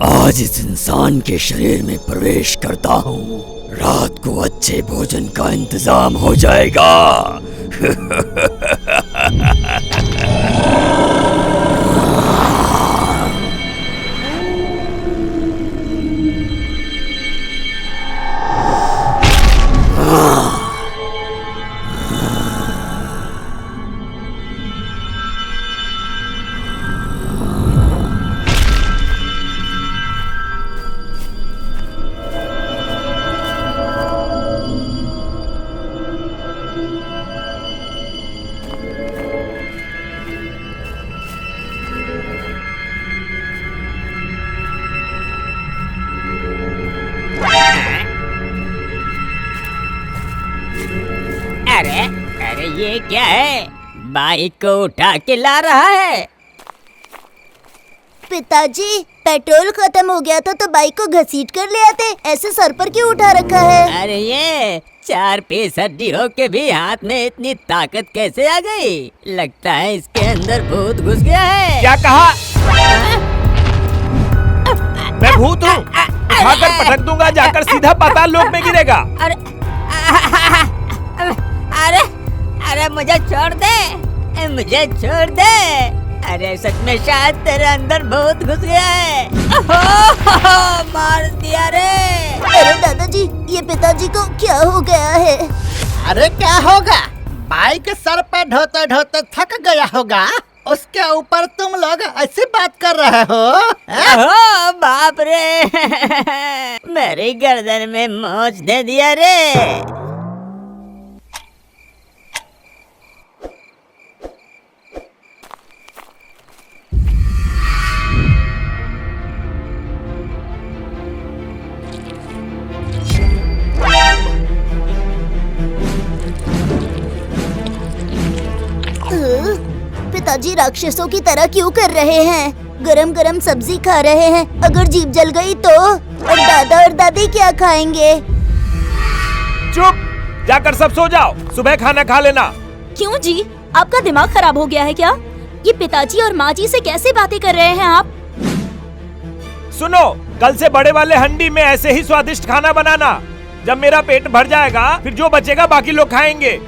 आज इस इंसान के शरीर में प्रवेश करता हूँ, रात को अच्छे भोजन का इंतजाम हो जाएगा। अरे अरे ये क्या है? बाइक को उठा के ला रहा है। पिताजी, पेट्रोल खत्म हो गया था तो बाइक को घसीट कर ले आते, ऐसे सर पर क्यों उठा रखा है? अरे ये 4 पीस हड्डी हो के भी हाथ में इतनी ताकत कैसे आ गई? लगता है इसके अंदर भूत घुस गया है। क्या कहा? मैं भूत हूँ? उठाकर पटक दूंगा, जाकर सीधा पाताल लोक में गिरेगा। अरे अरे अरे मुझे छोड़ दे, मुझे छोड़ दे। अरे सच में शायद तेरे अंदर भूत घुस गया है। मार दिया रे। अरे दादाजी, ये पिताजी को क्या हो गया है? अरे क्या होगा? बाइक सर पे ढोते ढोते थक गया होगा, उसके ऊपर तुम लोग ऐसी बात कर रहे हो? ओह बाप रे। मेरी गर्दन में मोच दे दिया रे। पिताजी राक्षसों की तरह क्यों कर रहे हैं? गरम गरम सब्जी खा रहे हैं, अगर जीभ जल गई तो? और दादा और दादी क्या खाएंगे? चुप, जाकर सब सो जाओ, सुबह खाना खा लेना। क्यों जी, आपका दिमाग खराब हो गया है क्या? ये पिताजी और माँ जी से कैसे बातें कर रहे हैं आप? सुनो, कल से बड़े वाले हंडी में ऐसे ही स्वादिष्ट खाना बनाना। जब मेरा पेट भर जाएगा, फिर जो बचेगा बाकी लोग खाएंगे।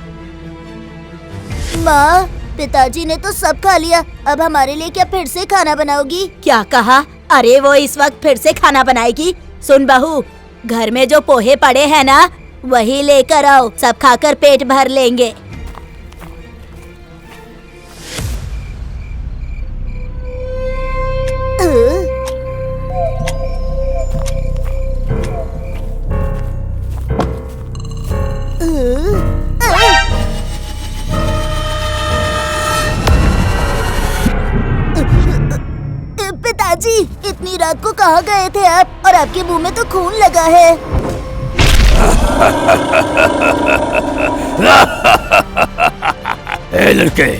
माँ, पिताजी ने तो सब खा लिया, अब हमारे लिए क्या फिर से खाना बनाओगी? क्या कहा? अरे वो इस वक्त फिर से खाना बनाएगी? सुन बहू, घर में जो पोहे पड़े हैं ना, वही लेकर आओ, सब खाकर पेट भर लेंगे। पिताजी, इतनी रात को कहाँ गए थे आप? और आपके मुंह में तो खून लगा है। ए लड़के,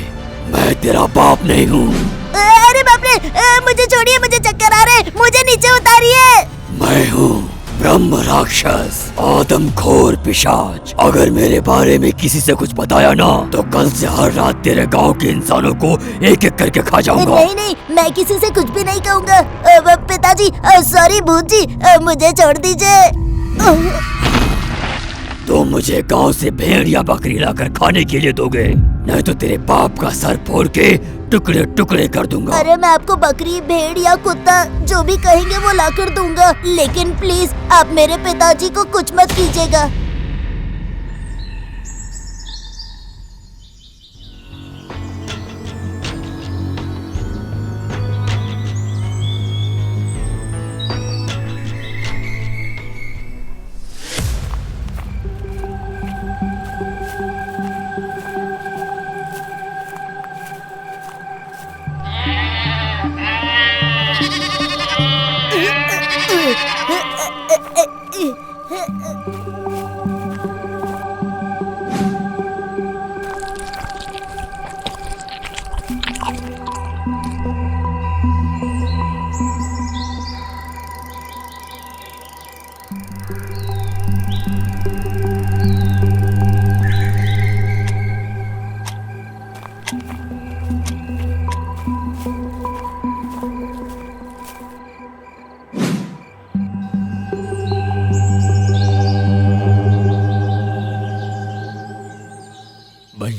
मैं तेरा बाप नहीं हूँ। अरे बाप रे, मुझे छोड़िए, मुझे चक्कर आ रहे, मुझे नीचे उतारिए। मैं हूँ ब्रह्म राक्षस, आदमखोर पिशाच। अगर मेरे बारे में किसी से कुछ बताया ना, तो कल से हर रात तेरे गांव के इंसानों को एक एक करके खा जाऊंगा। नहीं नहीं, मैं किसी से कुछ भी नहीं कहूँगा। पिताजी, सॉरी भूत जी, मुझे छोड़ दीजिए। तो मुझे गांव से भेड़ या बकरी लाकर खाने के लिए दोगे, नहीं तो तेरे बाप का सर फोड़ के टुकड़े टुकड़े कर दूंगा। अरे मैं आपको बकरी, भेड़ या कुत्ता जो भी कहेंगे वो लाकर दूंगा, लेकिन प्लीज आप मेरे पिताजी को कुछ मत कीजिएगा।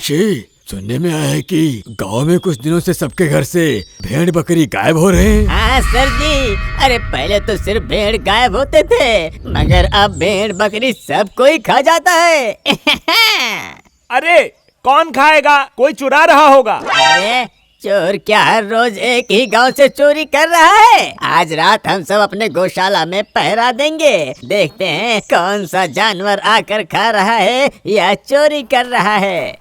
मुंशी, सुनने में आया है कि गांव में कुछ दिनों से सबके घर से भेड़ बकरी गायब हो रहे हैं। हाँ सर जी, अरे पहले तो सिर्फ भेड़ गायब होते थे, मगर अब भेड़ बकरी सब कोई खा जाता है। अरे कौन खाएगा? कोई चुरा रहा होगा। अरे चोर क्या हर रोज एक ही गांव से चोरी कर रहा है? आज रात हम सब अपने गौशाला में पहरा देंगे, देखते हैं कौन सा जानवर आकर खा रहा है या चोरी कर रहा है।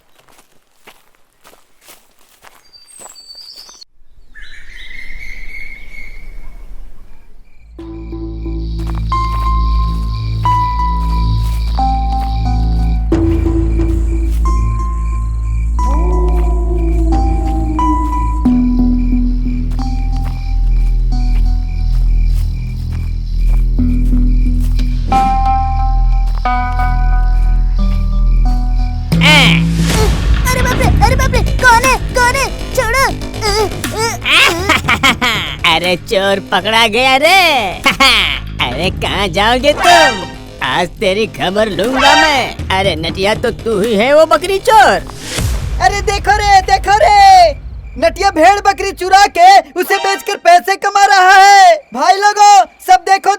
अरे बाप रे, कौन है? छोड़ो। अरे चोर पकड़ा गया रे। अरे कहाँ जाओगे तुम? आज तेरी खबर लूंगा मैं। अरे नटिया, तो तू ही है वो बकरी चोर। अरे देखो रे, नटिया भेड़ बकरी चुरा के उसे बेचकर पैसे कमा रहा है। भाई लोगों, सब देखो,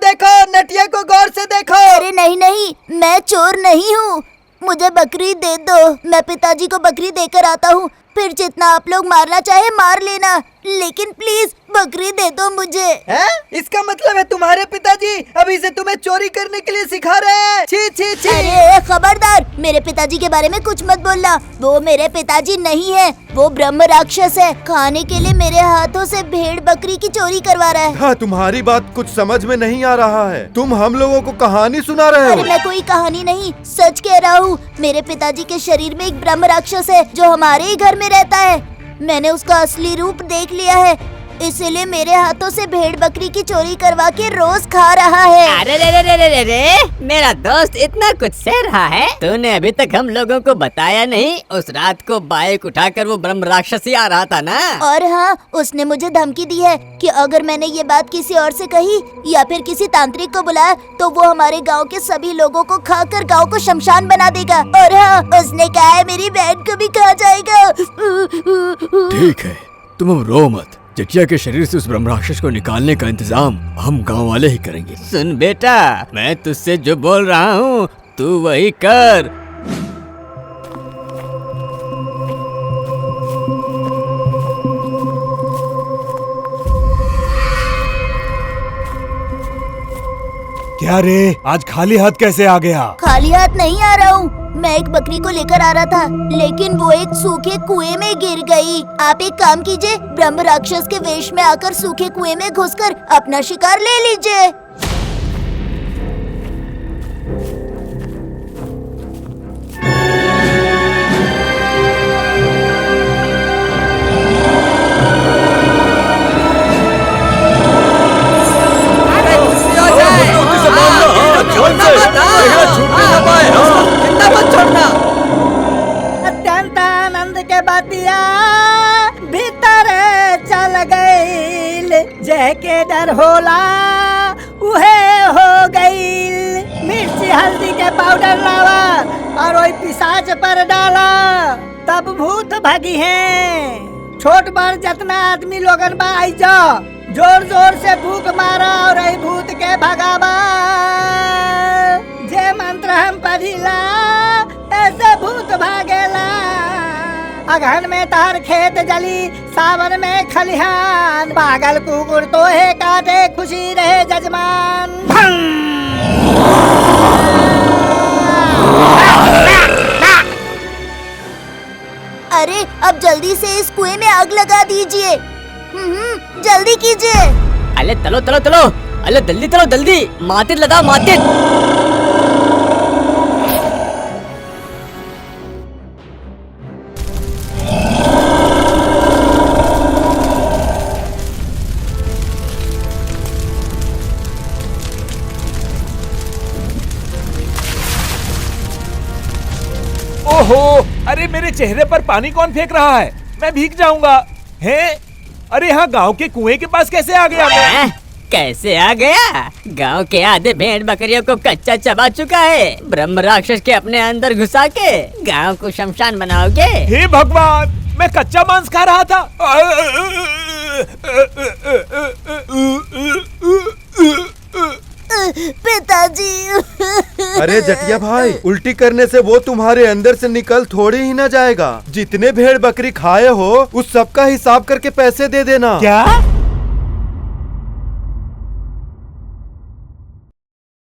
नटिया को गौर से देखो। अरे नहीं, मैं चोर नहीं हूँ। मुझे बकरी दे दो, मैं पिताजी को बकरी देकर आता हूँ। फिर जितना आप लोग मारना चाहे मार लेना, लेकिन प्लीज बकरी दे दो मुझे। हैं? इसका मतलब है तुम्हारे पिताजी अभी से तुम्हें चोरी करने के लिए सिखा रहे हैं? छी। अरे खबरदार, मेरे पिताजी के बारे में कुछ मत बोलना। वो मेरे पिताजी नहीं है, वो ब्रह्म राक्षस है। खाने के लिए मेरे हाथों से भेड़ बकरी की चोरी करवा रहा है। हाँ, तुम्हारी बात कुछ समझ में नहीं आ रहा है। तुम हम लोगों को कहानी सुना रहे अरे हो। मैं कोई कहानी नहीं, सच कह रहा हूँ। मेरे पिताजी के शरीर में एक ब्रह्म राक्षस है जो हमारे ही घर में रहता है। मैंने उसका असली रूप देख लिया है, इसीलिए मेरे हाथों से भेड़ बकरी की चोरी करवा के रोज खा रहा है। अरे रे, मेरा दोस्त इतना कुछ सह रहा है, तूने अभी तक हम लोगों को बताया नहीं। उस रात को बाइक उठाकर वो ब्रह्म राक्षस ही आ रहा था ना। और हाँ, उसने मुझे धमकी दी है कि अगर मैंने ये बात किसी और से कही या फिर किसी तांत्रिक को बुलाया तो वो हमारे गांव के सभी लोगों को खाकर गांव को शमशान बना देगा। और हाँ, उसने कहा है मेरी बहन को भी खा जाएगा। ठीक है, तुम अब रो मत। जटिया के शरीर से उस ब्रह्म राक्षस को निकालने का इंतजाम हम गांव वाले ही करेंगे। सुन बेटा, मैं तुझसे जो बोल रहा हूँ तू वही कर। क्या रे, आज खाली हाथ कैसे आ गया? खाली हाथ नहीं आ रहा हूँ, मैं एक बकरी को लेकर आ रहा था, लेकिन वो एक सूखे कुएं में गिर गई। आप एक काम कीजिए, ब्रह्म राक्षस के वेश में आकर सूखे कुएं में घुसकर अपना शिकार ले लीजिए। अत्यंत आनंद के बतिया भीतर चल गईल, जय के डर होला उहे हो गईल। मिर्ची हल्दी के पाउडर लावा और वही पिशाच पर डाला, तब भूत भागी है। छोट बड़ जितना आदमी लोगन बा आई जाओ, जोर जोर से फूक मारा और आई भूत के भगावा। जे मंत्र हम पढ़िला ऐसे भूत भागेला। अगहन में तार खेत जली, सावन में खलिहान, पागल कुकुर तो है काटे, खुशी रहे जजमान। अरे अब जल्दी से इस कुएं में आग लगा दीजिए। जल्दी कीजिए। अरे चलो, अरे जल्दी चलो, जल्दी मातिर लगा, मातिर। ओहो, अरे मेरे चेहरे पर पानी कौन फेंक रहा है? मैं भीग जाऊंगा। हैं? अरे यहाँ गांव के कुएं के पास कैसे आ गया मैं? कैसे आ गया? गांव के आधे भेड़ बकरियों को कच्चा चबा चुका है। ब्रह्म राक्षस के अपने अंदर घुसा के गांव को शमशान बनाओगे? हे भगवान, मैं कच्चा मांस खा रहा था। पिताजी। अरे जटिया भाई, उल्टी करने से वो तुम्हारे अंदर से निकल थोड़ी ही ना जाएगा। जितने भेड़ बकरी खाए हो उस सब का हिसाब करके पैसे दे देना। क्या?